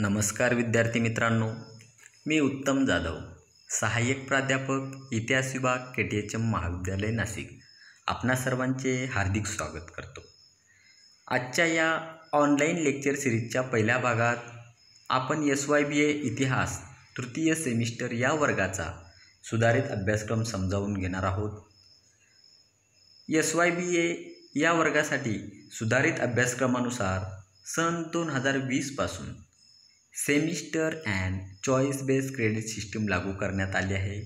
नमस्कार विद्यार्थी मित्रांनो, मी उत्तम जाधव, सहाय्यक प्राध्यापक इतिहास विभाग KTHM महाविद्यालय नाशिक आपणा सर्वांचे हार्दिक स्वागत करतो। आजच्या या ऑनलाईन लेक्चर सिरीजच्या पहिल्या भागात आपण SYBA इतिहास तृतीय सेमिस्टर या वर्गाचा सुधारित अभ्यासक्रम समजावून घेणार आहोत। SYBA या वर्गासाठी सुधारित अभ्यासक्रमानुसार सन 2020 पासून semester and choice based credit system लागू करण्यात आली आहे।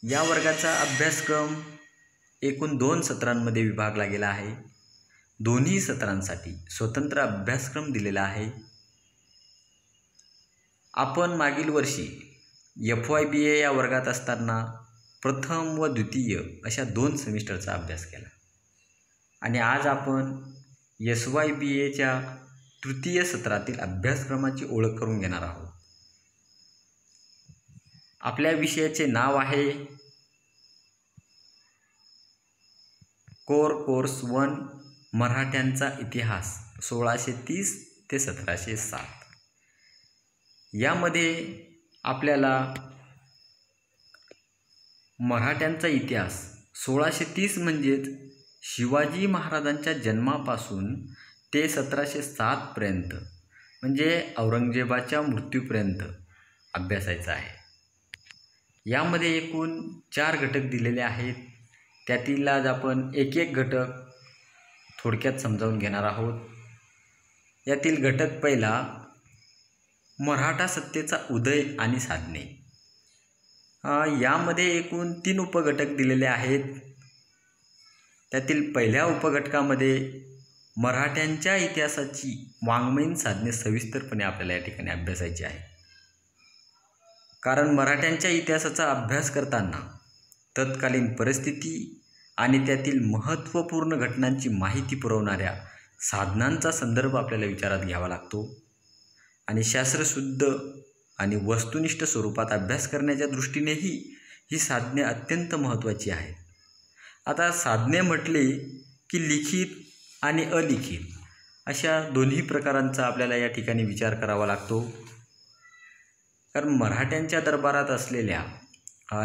या वर्गाचा अभ्यासक्रम एकूण 2 सत्रांमध्ये विभागला गेला आहे। दोन्ही सत्रांसाठी स्वतंत्र अभ्यासक्रम दिलेला आहे। आपण मागील वर्षी FYBA या वर्गात असताना प्रथम व द्वितीय अशा 2 सेमिस्टरचा अभ्यास केला आणि आज आपण SYBAच्या तृतीय सत्रातील अभ्यासक्रमाची ओळख करून घेणार आहोत। आपल्या विषयाचे नाव आहे कोर्स 1 मराठ्यांचा इतिहास 1630 ते 1707। यामध्ये आपल्याला मराठ्यांचा इतिहास 1630 म्हणजेच शिवाजी महाराजांच्या जन्मापासून ते 1707 पर्यंत म्हणजे औरंगजेबाच्या मृत्यूपर्यंत अभ्यासायचा आहे। यामध्ये एकूण 4 घटक दिलेले आहेत। त्यातील आज आपण एक घटक थोडक्यात समजावून घेणार आहोत। यातील घटक पहिला, मराठा सत्तेचा उदय आणि साधने। यामध्ये एकूण 3 उपघटक दिलेले आहेत। त्यातील पहिल्या उपघटकामध्ये मराठ्यांच्या इतिहासाची वाङ्मयीन साधने सविस्तरपणे आपल्याला या ठिकाणी अभ्यासायची आहे। कारण मराठ्यांच्या इतिहासाचा अभ्यास करताना तत्कालीन परिस्थिती आणि त्यातील महत्त्वपूर्ण घटनांची माहिती पुरवणाऱ्या साधनांचा संदर्भ आपल्याला विचारात घ्यावा लागतो आणि शास्त्रशुद्ध आणि वस्तुनिष्ठ स्वरूपात अभ्यास करण्याच्या दृष्टीनेही ही साधने अत्यंत महत्त्वाची आहेत। आता साधने म्हटले की लिखित आणि अलिखित अशा दोन्ही प्रकारांचा आपल्याला या ठिकाणी विचार करावा लागतो। कारण मराठ्यांच्या दरबारात असलेल्या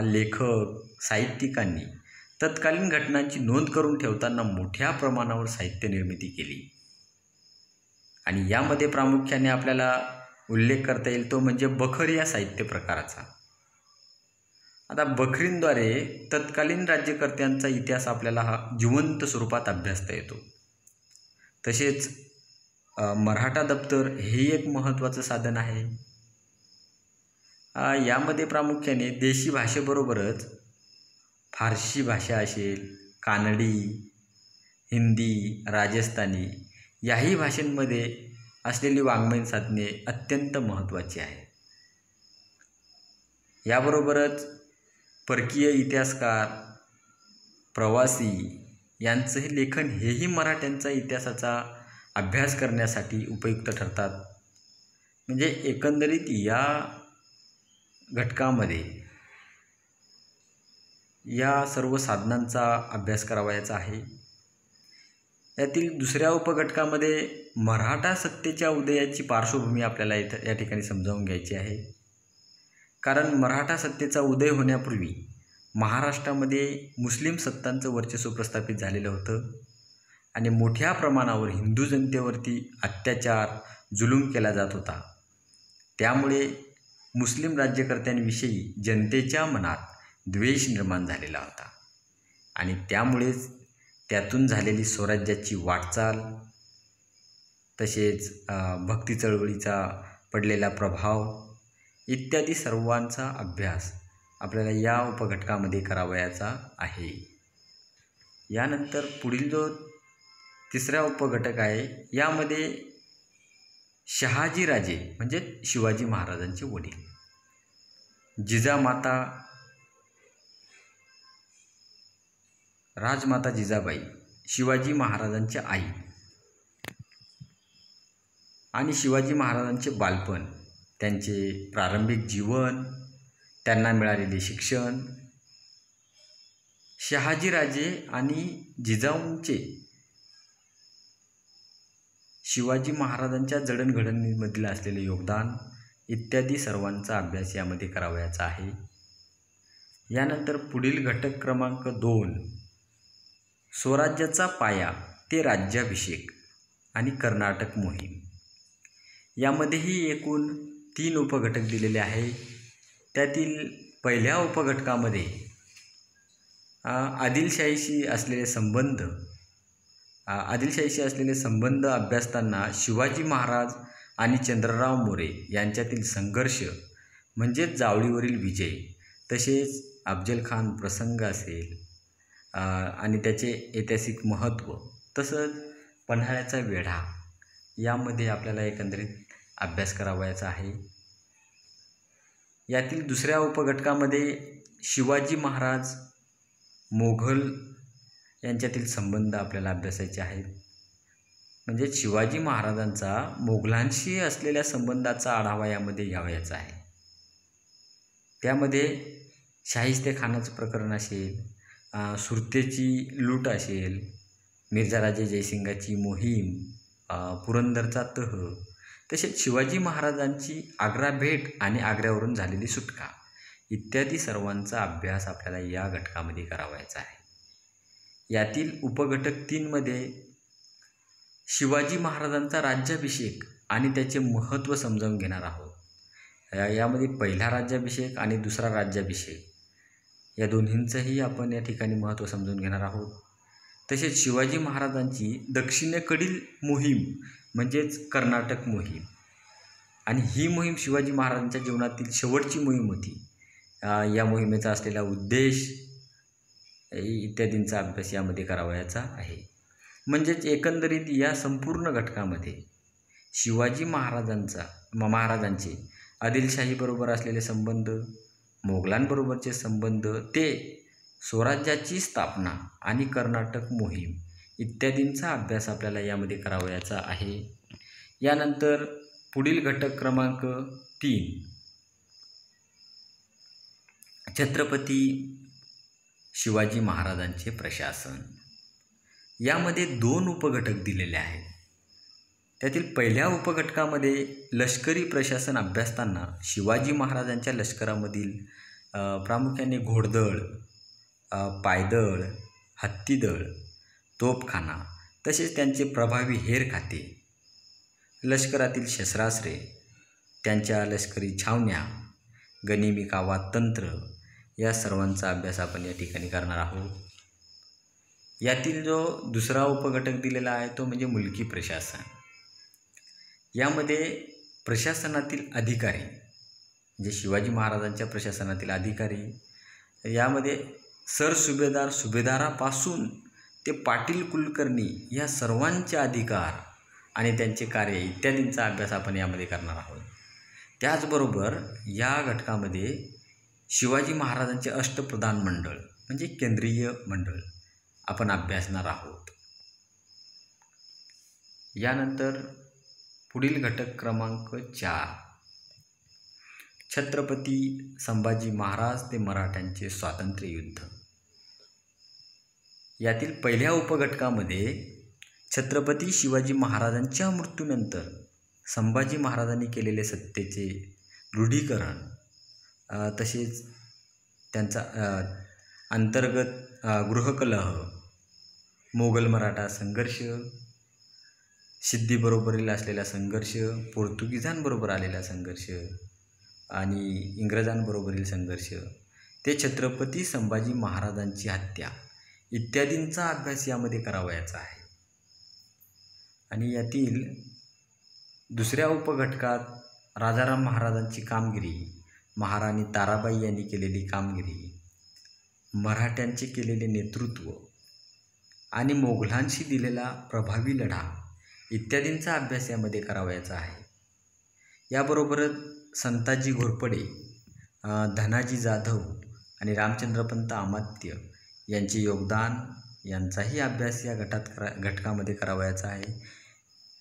लेखक साहित्यिकांनी तत्कालीन घटनांची नोंद करून ठेवताना मोठ्या प्रमाणावर साहित्य निर्मिती केली आणि यामध्ये प्रामुख्याने आपल्याला उल्लेख करता येईल तो म्हणजे बखर या साहित्य प्रकाराचा। आता बखरींद्वारे तत्कालीन राज्यकर्त्यांचा इतिहास आपल्याला जिवंत स्वरूपात अभ्यासता येतो। तसेच मराठा दप्तर हे एक महत्त्वाचं साधन आहे। यामध्ये प्रामुख्याने देशी भाषेबरोबरच फारसी भाषा असेल, कानडी, हिंदी, राजस्थानी याही भाषांमध्ये असलेली वाङ्मयीन साधने अत्यंत महत्त्वाची आहे। याबरोबरच परकीय इतिहासकार, प्रवासी यांचंही लेखन हेही मराठ्यांचा इतिहासाचा अभ्यास करण्यासाठी उपयुक्त ठरतात। म्हणजे एकंदरीत या घटकामध्ये या सर्व साधनांचा अभ्यास करावयाचा आहे। यातील दुसऱ्या उपघटकामध्ये मराठा सत्तेच्या उदयाची पार्श्वभूमी आपल्याला या ठिकाणी समजावून घ्यायची आहे। कारण मराठा सत्तेचा उदय होण्यापूर्वी महाराष्ट्रामध्ये मुस्लिम सत्तांचं वर्चस्व प्रस्थापित झालेलं होतं आणि मोठ्या प्रमाणावर हिंदू जनतेवरती अत्याचार जुलूम केला जात होता। त्यामुळे मुस्लिम राज्यकर्त्यांविषयी जनतेच्या मनात द्वेष निर्माण झालेला होता आणि त्यामुळेच त्यातून झालेली स्वराज्याची वाटचाल, तसेच भक्ती चळवळीचा पडलेला प्रभाव इत्यादी सर्वांचा अभ्यास आपल्याला या उपघटकामध्ये करावयाचा आहे। यानंतर पुढील जो तिसरा उपघटक आहे, यामध्ये शहाजीराजे म्हणजे शिवाजी महाराजांचे वडील, जिजामाता राजमाता जिजाबाई शिवाजी महाराजांच्या आई आणि शिवाजी महाराजांचे बालपण, त्यांचे प्रारंभिक जीवन, त्यांना मिळालेले शिक्षण, शहाजीराजे आणि जिजाऊंचे शिवाजी महाराजांच्या जडणघडणीमधील असलेले योगदान इत्यादी सर्वांचा अभ्यास यामध्ये करावयाचा आहे. यानंतर पुढील घटक क्रमांक 2, स्वराज्याचा पाया ते राज्याभिषेक आणि कर्नाटक मोहीम. यामध्येही एकूण 3 उपघटक दिलेले आहे. त्यातील पहिल्या उपघटकामध्ये आदिलशाहीशी असलेले संबंध अभ्यासताना शिवाजी महाराज आणि चंद्रराव मोरे यांच्यातील संघर्ष म्हणजेच जावळीवरील विजय, तसेच अफजलखान प्रसंग असेल आणि त्याचे ऐतिहासिक महत्त्व, तसंच पन्हाळ्याचा वेढा यामध्ये आपल्याला एकंदरीत अभ्यास करावयाचा आहे. यातील दुसऱ्या उपघटकामध्ये शिवाजी महाराज मोघल यांच्यातील संबंध आपल्याला अभ्यासायचे आहेत. म्हणजे शिवाजी महाराजांचा मोघलांशी असलेल्या संबंधाचा आढावा यामध्ये घ्यावयाचा आहे. त्यामध्ये शाहिस्तेखानाचं प्रकरण असेल, सुरतेची लूट असेल, मिर्झाराजे जयसिंगाची मोहीम, पुरंदरचा तह, तसेच शिवाजी महाराजांची आग्रा भेट आणि आग्र्यावरून झालेली सुटका इत्यादी सर्वांचा अभ्यास आपल्याला या घटकामध्ये करावयाचा आहे. यातील उपघटक 3 मध्ये शिवाजी महाराजांचा राज्याभिषेक आणि त्याचे महत्त्व समजावून घेणार आहोत. यामध्ये पहिला राज्याभिषेक आणि दुसरा राज्याभिषेक या दोन्हींचंही आपण या ठिकाणी महत्त्व समजून घेणार आहोत. तसेच शिवाजी महाराजांची दक्षिणेकडील मोहीम म्हणजेच कर्नाटक मोहीम, आणि ही मोहीम शिवाजी महाराजांच्या जीवनातील शेवटची मोहीम होती. या मोहिमेचा असलेला उद्देश इत्यादींचा अभ्यास यामध्ये करावयाचा आहे. म्हणजेच एकंदरीत या संपूर्ण घटकामध्ये शिवाजी महाराजांचे आदिलशाहीबरोबर असलेले संबंध, मोगलांबरोबरचे संबंध, ते स्वराज्याची स्थापना आणि कर्नाटक मोहीम इत्यादींचा अभ्यास आपल्याला यामध्ये करावयाचा आहे. यानंतर पुढील घटक क्रमांक 3, छत्रपती शिवाजी महाराजांचे प्रशासन. यामध्ये 2 उपघटक दिलेले आहेत. त्यातील पहिल्या उपघटकामध्ये लष्करी प्रशासन अभ्यासताना शिवाजी महाराजांच्या लष्करामधील प्रामुख्याने घोडदळ, पायदळ, हत्तीदळ, तोफखाना, तसेच त्यांचे प्रभावी हेरखाते, लष्करातील शस्त्रास्त्रे, त्यांच्या लष्करी छावण्या, गनिमी कावा तंत्र या सर्वांचा अभ्यास आपण या ठिकाणी करणार आहोत. यातील जो दुसरा उपघटक दिलेला आहे तो म्हणजे मुलकी प्रशासन. यामध्ये प्रशासनातील अधिकारी, म्हणजे शिवाजी महाराजांच्या प्रशासनातील अधिकारी, यामध्ये सरसुभेदार, सुभेदारापासून ते पाटील कुलकर्णी या सर्वांचे अधिकार आणि त्यांचे कार्य इत्यादींचा अभ्यास आपण यामध्ये करणार आहोत. त्याचबरोबर या घटकामध्ये शिवाजी महाराजांचे अष्टप्रधान मंडळ म्हणजे केंद्रीय मंडळ आपण अभ्यासणार आहोत. यानंतर पुढील घटक क्रमांक 4, छत्रपती संभाजी महाराज ते मराठ्यांचे स्वातंत्र्य युद्ध. यातील पहिल्या उपघटकामध्ये छत्रपती शिवाजी महाराजांच्या मृत्यूनंतर संभाजी महाराजांनी केलेले सत्तेचे रूढीकरण, तसेच त्यांचा अंतर्गत गृहकलह, मोगल मराठा संघर्ष, सिद्धीबरोबरील असलेला संघर्ष, पोर्तुगीजांबरोबर आलेला संघर्ष आणि इंग्रजांबरोबरील संघर्ष, ते छत्रपती संभाजी महाराजांची हत्या इत्यादींचा अभ्यास यामध्ये करावयाचा आहे. आणि यातील दुसऱ्या उपघटकात राजाराम महाराजांची कामगिरी, महाराणी ताराबाई यांनी केलेली कामगिरी, मराठ्यांचे केलेले नेतृत्व आणि मोगलांशी दिलेला प्रभावी लढा इत्यादींचा अभ्यास यामध्ये करावयाचा आहे. याबरोबरच संताजी घोरपडे, धनाजी जाधव आणि रामचंद्रपंत अमात्य यांचे योगदान यांचाही अभ्यास या घटकामध्ये करावयाचा आहे.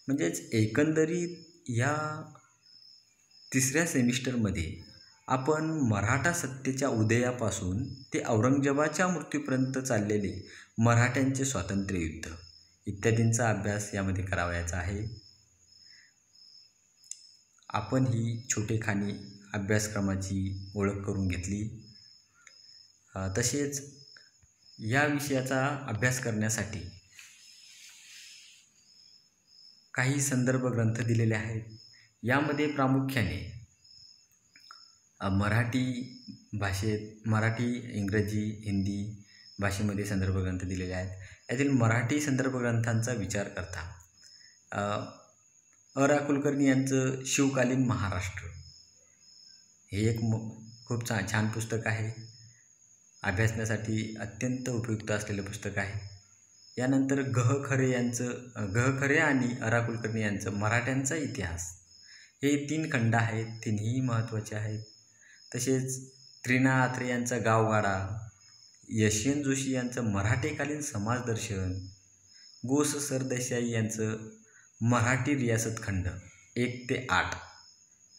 म्हणजेच एकंदरीत या 3ऱ्या सेमिस्टरमध्ये आपण मराठा सत्तेच्या उदयापासून ते औरंगजेबाच्या मृत्यूपर्यंत चाललेले मराठ्यांचे स्वातंत्र्य युद्ध इत्यादींचा अभ्यास यामध्ये करावयाचा आहे. आपण ही छोटेखानी अभ्यासक्रमाची ओळख करून घेतली. तसेच या विषयाचा अभ्यास करण्यासाठी काही संदर्भ ग्रंथ दिलेले आहेत. यामध्ये प्रामुख्याने मराठी भाषेत मराठी, इंग्रजी, हिंदी भाषेमध्ये संदर्भ ग्रंथ दिलेले आहेत. यातील मराठी संदर्भ ग्रंथांचा विचार करता रा कुलकर्णी यांचं शिवकालीन महाराष्ट्र हे एक खूप छान पुस्तक आहे. अभ्यासण्यासाठी अत्यंत उपयुक्त असलेलं पुस्तक आहे. यानंतर गह खरे आणि रा कुलकर्णी यांचं मराठ्यांचा इतिहास हे 3 खंड आहेत. तिन्ही महत्त्वाचे आहेत. तसेच त्रिना आत्रे यांचा गावगाडा, यशवंत जोशी यांचं मराठेकालीन समाजदर्शन, गो. स. सरदेसाई यांचं मराठी रियासत खंड 1 ते 8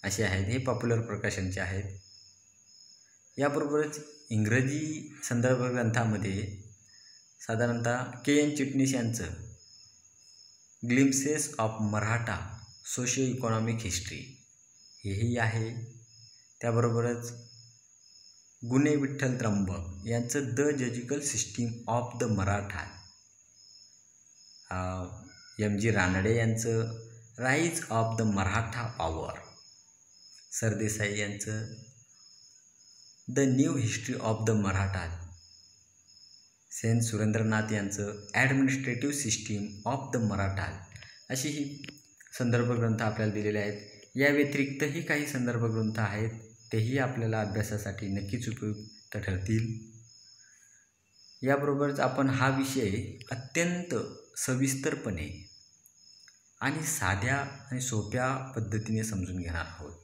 असे आहेत. हे पॉप्युलर प्रकाशनचे आहेत. याबरोबरच इंग्रजी संदर्भ ग्रंथामध्ये साधारणतः के.एन. चिटणीस यांचं glimpses of Maratha socio economic history हेही आहे. त्याबरोबरच गुणे विठ्ठल त्र्यंबक यांचं the judicial system of the Maratha, M.G. Ranade यांचं rise of the Maratha power, Sardesai यांचं the new history of the Maratha, Sen Surendranath यांचं administrative system of the Maratha अशी ही संदर्भ ग्रंथ आपल्याला दिलेले आहेत. या व्यतिरिक्तही काही संदर्भ ग्रंथ आहेत. तेही आपल्याला अभ्यासासाठी नक्कीच उपयुक्त ठरतील. याबरोबरच आपण हा विषय अत्यंत सविस्तरपणे आणि साध्या आणि सोप्या पद्धतीने समजून घेणार आहोत.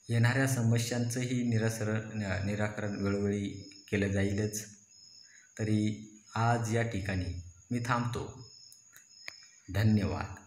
येणाऱ्या समस्यांचंही निराकरण वेळोवेळी केलं जाईलच. तरी आज या ठिकाणी मी थांबतो. धन्यवाद.